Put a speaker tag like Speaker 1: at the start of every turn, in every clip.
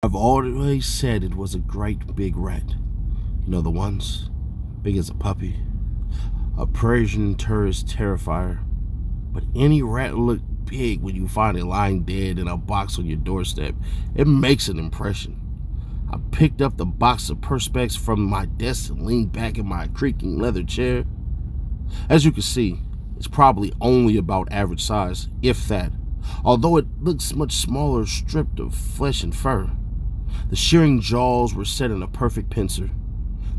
Speaker 1: I've always said it was a great big rat. You know the ones? Big as a puppy. A Persian tourist terrifier. But any rat looked big when you find it lying dead in a box on your doorstep. It makes an impression. I picked up the box of Perspex from my desk and leaned back in my creaking leather chair. As you can see, it's probably only about average size, if that, although it looks much smaller, stripped of flesh and fur. The shearing jaws were set in a perfect pincer,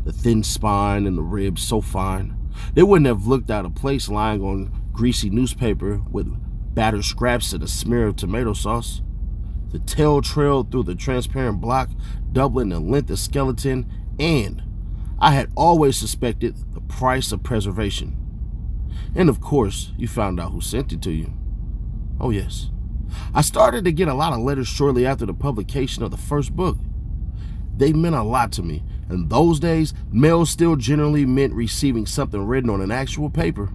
Speaker 1: the thin spine and the ribs so fine they wouldn't have looked out of place lying on greasy newspaper with battered scraps and a smear of tomato sauce. The tail trailed through the transparent block, doubling the length of skeleton, and I had always suspected the price of preservation. And of course, you found out who sent it to you. Oh yes. I started to get a lot of letters shortly after the publication of the first book. They meant a lot to me. In those days, mail still generally meant receiving something written on an actual paper.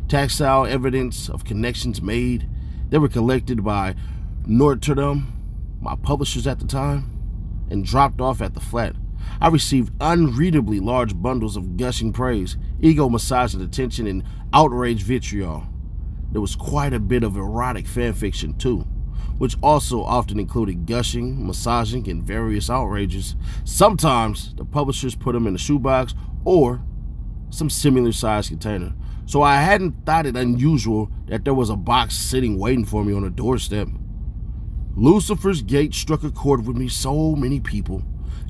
Speaker 1: Tactile evidence of connections made. They were collected by Nordstrom, my publishers at the time, and dropped off at the flat. I received unreadably large bundles of gushing praise, ego-massaging attention, and outraged vitriol. There was quite a bit of erotic fanfiction too, which also often included gushing, massaging, and various outrages. Sometimes the publishers put them in a shoebox or some similar sized container, so I hadn't thought it unusual that there was a box sitting waiting for me on a doorstep. Lucifer's Gate struck a chord with me so many people.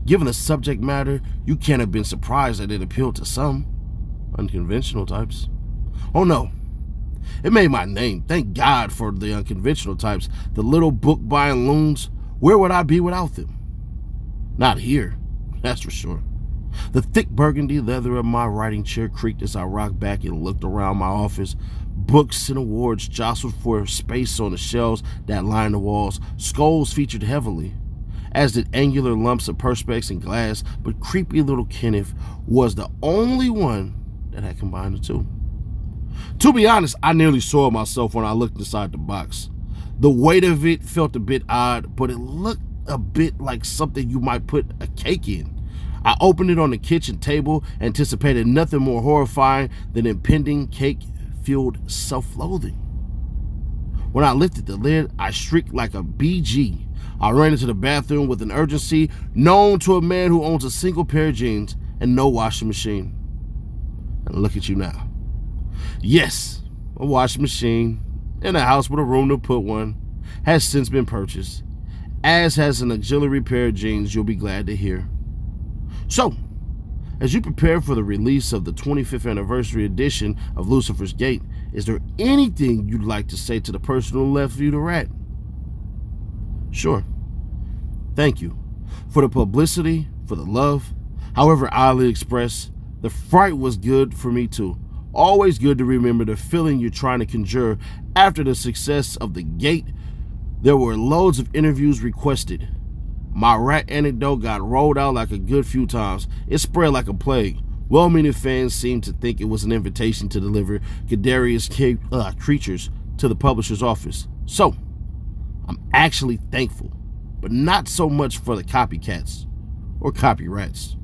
Speaker 1: Given the subject matter, you can't have been surprised that it appealed to some unconventional types. Oh no. It made my name. Thank God for the unconventional types, the little book-buying loons. Where would I be without them? Not here, that's for sure. The thick burgundy leather of my writing chair creaked as I rocked back and looked around my office. Books and awards jostled for space on the shelves that lined the walls. Skulls featured heavily, as did angular lumps of perspex and glass, but creepy little Kenneth was the only one that had combined the two. To be honest, I nearly saw myself when I looked inside the box. The weight of it felt a bit odd, but it looked a bit like something you might put a cake in. I opened it on the kitchen table, anticipated nothing more horrifying than impending cake-fueled self-loathing. When I lifted the lid, I shrieked like a BG. I ran into the bathroom with an urgency known to a man who owns a single pair of jeans and no washing machine. And look at you now. Yes, a washing machine in a house with a room to put one has since been purchased, as has an auxiliary pair of jeans you'll be glad to hear. So, as you prepare for the release of the 25th anniversary edition of Lucifer's Gate, is there anything you'd like to say to the person who left you the rat? Sure. Thank you for the publicity, for the love, however oddly expressed. The fright was good for me too. Always good to remember the feeling you're trying to conjure after the success of The Gate. There were loads of interviews requested. My rat anecdote got rolled out like a good few times. It spread like a plague. Well-meaning fans seemed to think it was an invitation to deliver Gadarius creatures to the publisher's office. So, I'm actually thankful, but not so much for the copycats or copyrats.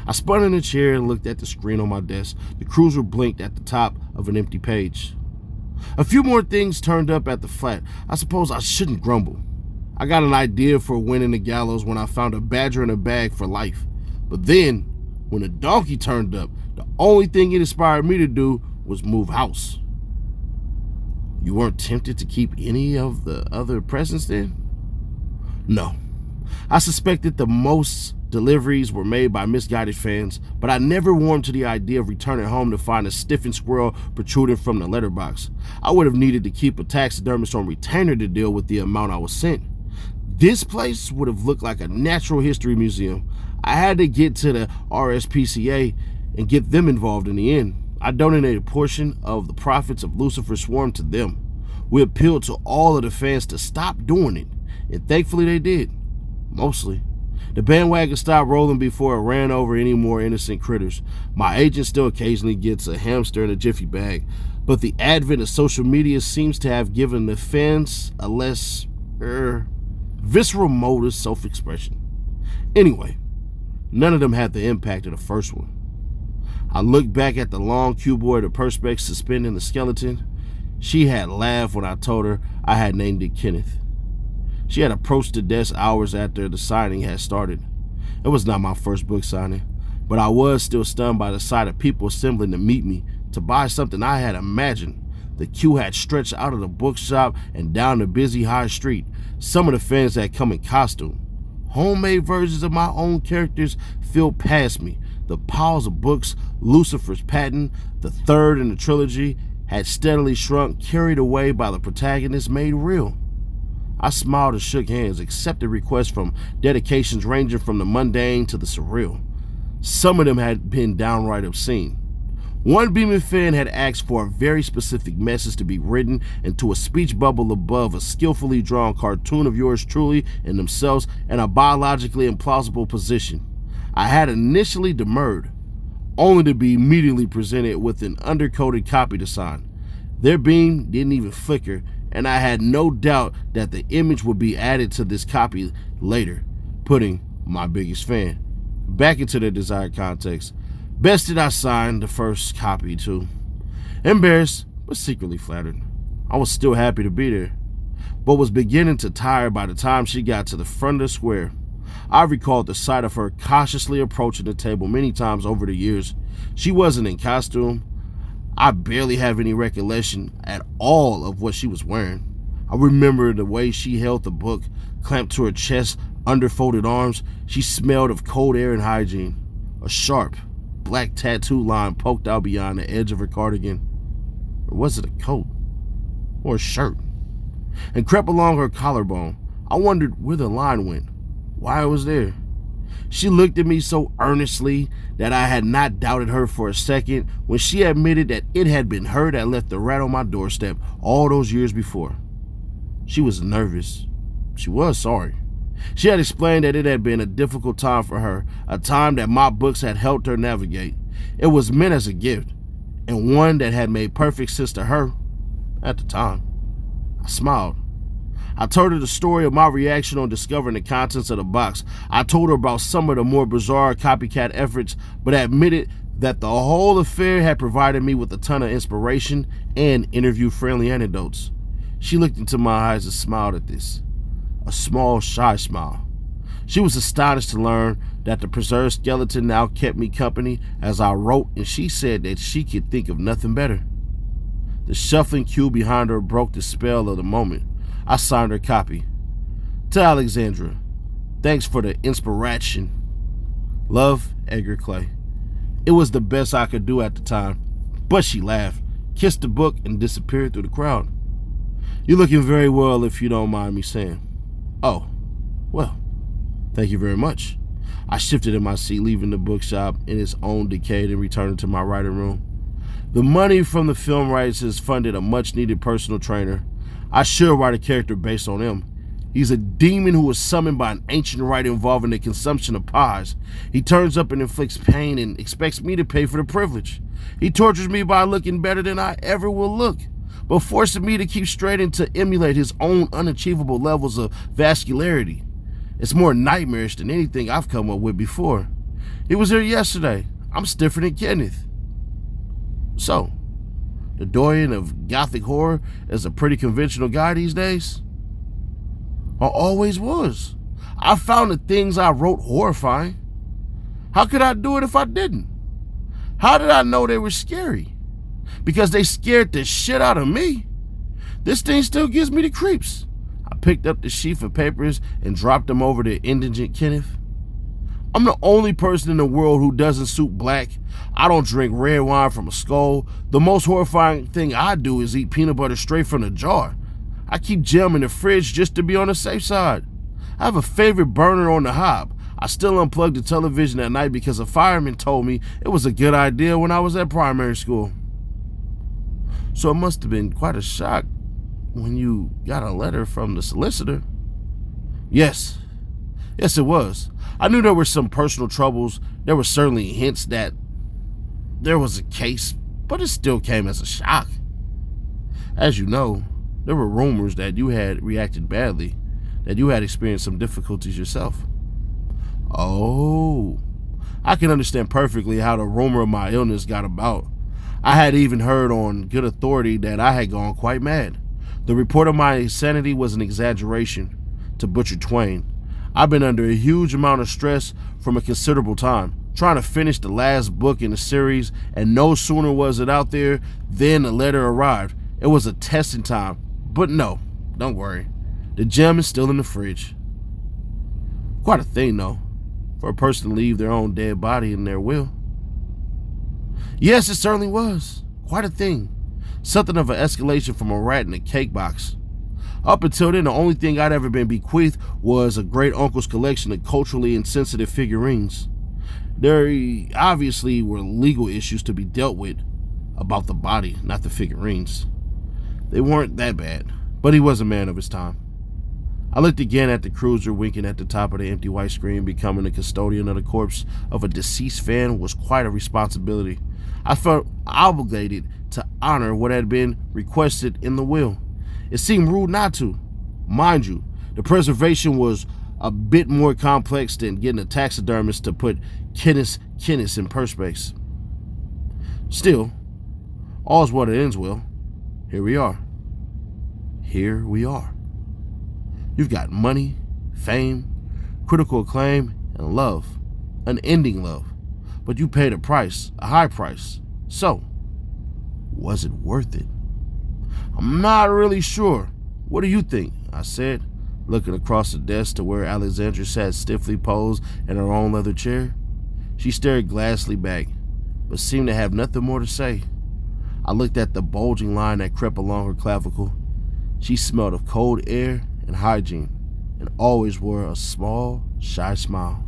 Speaker 1: I spun in a chair and looked at the screen on my desk. The cruiser blinked at the top of an empty page. A few more things turned up at the flat. I suppose I shouldn't grumble. I got an idea for winning the gallows when I found a badger in a bag for life. But then, when a donkey turned up, the only thing it inspired me to do was move house. You weren't tempted to keep any of the other presents then? No. I suspected the most deliveries were made by misguided fans, but I never warmed to the idea of returning home to find a stiffened squirrel protruding from the letterbox. I would have needed to keep a taxidermist on retainer to deal with the amount I was sent. This place would have looked like a natural history museum. I had to get to the RSPCA and get them involved in the end. I donated a portion of the profits of Lucifer's Swarm to them. We appealed to all of the fans to stop doing it, and thankfully they did. Mostly. The bandwagon stopped rolling before it ran over any more innocent critters. My agent still occasionally gets a hamster in a jiffy bag, but the advent of social media seems to have given the fans a less visceral motor self-expression. Anyway, none of them had the impact of the first one. I looked back at the long cuboid of Perspex suspending the skeleton. She had laughed when I told her I had named it Kenneth. She had approached the desk hours after the signing had started. It was not my first book signing, but I was still stunned by the sight of people assembling to meet me to buy something I had imagined. The queue had stretched out of the bookshop and down the busy high street. Some of the fans had come in costume. Homemade versions of my own characters filled past me. The piles of books, Lucifer's Patent, the third in the trilogy, had steadily shrunk, carried away by the protagonist made real. I smiled and shook hands, accepted requests from dedications ranging from the mundane to the surreal. Some of them had been downright obscene. One beaming fan had asked for a very specific message to be written into a speech bubble above a skillfully drawn cartoon of yours truly and themselves in a biologically implausible position. I had initially demurred, only to be immediately presented with an undercoated copy to sign. Their beam didn't even flicker, and I had no doubt that the image would be added to this copy later, putting my biggest fan back into their desired context. Best did I sign the first copy too. Embarrassed, but secretly flattered. I was still happy to be there, but was beginning to tire by the time she got to the front of the square. I recalled the sight of her cautiously approaching the table many times over the years. She wasn't in costume. I barely have any recollection at all of what she was wearing. I remember the way she held the book, clamped to her chest, under folded arms. She smelled of cold air and hygiene. A sharp, black tattoo line poked out beyond the edge of her cardigan. Or was it a coat? Or a shirt? And crept along her collarbone. I wondered where the line went, why it was there. She looked at me so earnestly that I had not doubted her for a second when she admitted that it had been her that left the rat on my doorstep all those years before. She was nervous. She was sorry. She had explained that it had been a difficult time for her, a time that my books had helped her navigate. It was meant as a gift, and one that had made perfect sense to her at the time. I smiled. I told her the story of my reaction on discovering the contents of the box. I told her about some of the more bizarre copycat efforts, but admitted that the whole affair had provided me with a ton of inspiration and interview-friendly anecdotes. She looked into my eyes and smiled at this. A small, shy smile. She was astonished to learn that the preserved skeleton now kept me company as I wrote, and she said that she could think of nothing better. The shuffling queue behind her broke the spell of the moment. I signed her copy. To Alexandra, thanks for the inspiration. Love, Edgar Clay. It was the best I could do at the time, but she laughed, kissed the book, and disappeared through the crowd. You're looking very well, if you don't mind me saying. Oh, well, thank you very much. I shifted in my seat, leaving the bookshop in its own decay and returning to my writing room. The money from the film rights has funded a much-needed personal trainer. I should write a character based on him. He's a demon who was summoned by an ancient rite involving the consumption of pies. He turns up and inflicts pain and expects me to pay for the privilege. He tortures me by looking better than I ever will look, but forcing me to keep straight and to emulate his own unachievable levels of vascularity. It's more nightmarish than anything I've come up with before. He was here yesterday. I'm stiffer than Kenneth. So, the Dorian of Gothic horror is a pretty conventional guy these days? I always was. I found the things I wrote horrifying. How could I do it if I didn't? How did I know they were scary? Because they scared the shit out of me. This thing still gives me the creeps. I picked up the sheaf of papers and dropped them over to indigent Kenneth. I'm the only person in the world who doesn't suit black. I don't drink red wine from a skull. The most horrifying thing I do is eat peanut butter straight from the jar. I keep jam in the fridge just to be on the safe side. I have a favorite burner on the hob. I still unplugged the television at night because a fireman told me it was a good idea when I was at primary school. So it must have been quite a shock when you got a letter from the solicitor. Yes, it was. I knew there were some personal troubles. There were certainly hints that there was a case, but it still came as a shock. As you know, there were rumors that you had reacted badly that you had experienced some difficulties yourself. Oh, I can understand perfectly how the rumor of my illness got about. I had even heard on good authority that I had gone quite mad. The report of my insanity was an exaggeration. To Butcher Twain, I've been under a huge amount of stress from a considerable time, trying to finish the last book in the series, and no sooner was it out there than a letter arrived. It was a testing time, but no, don't worry. The gem is still in the fridge. Quite a thing, though, for a person to leave their own dead body in their will. Yes, it certainly was. Quite a thing. Something of an escalation from a rat in a cake box. Up until then, the only thing I'd ever been bequeathed was a great uncle's collection of culturally insensitive figurines. There obviously were legal issues to be dealt with about the body, not the figurines. They weren't that bad, but he was a man of his time. I looked again at the cruiser, winking at the top of the empty white screen. Becoming the custodian of the corpse of a deceased fan was quite a responsibility. I felt obligated to honor what had been requested in the will. It seemed rude not to. Mind you, the preservation was a bit more complex than getting a taxidermist to put Kenneth in perspex. Still, all's what it ends well. Here we are. Here we are. You've got money, fame, critical acclaim, and love. Unending love. But you paid a price, a high price. So, was it worth it? I'm not really sure. What do you think? I said, looking across the desk to where Alexandra sat stiffly posed in her own leather chair. She stared glassily back, but seemed to have nothing more to say. I looked at the bulging line that crept along her clavicle. She smelled of cold air and hygiene, and always wore a small, shy smile.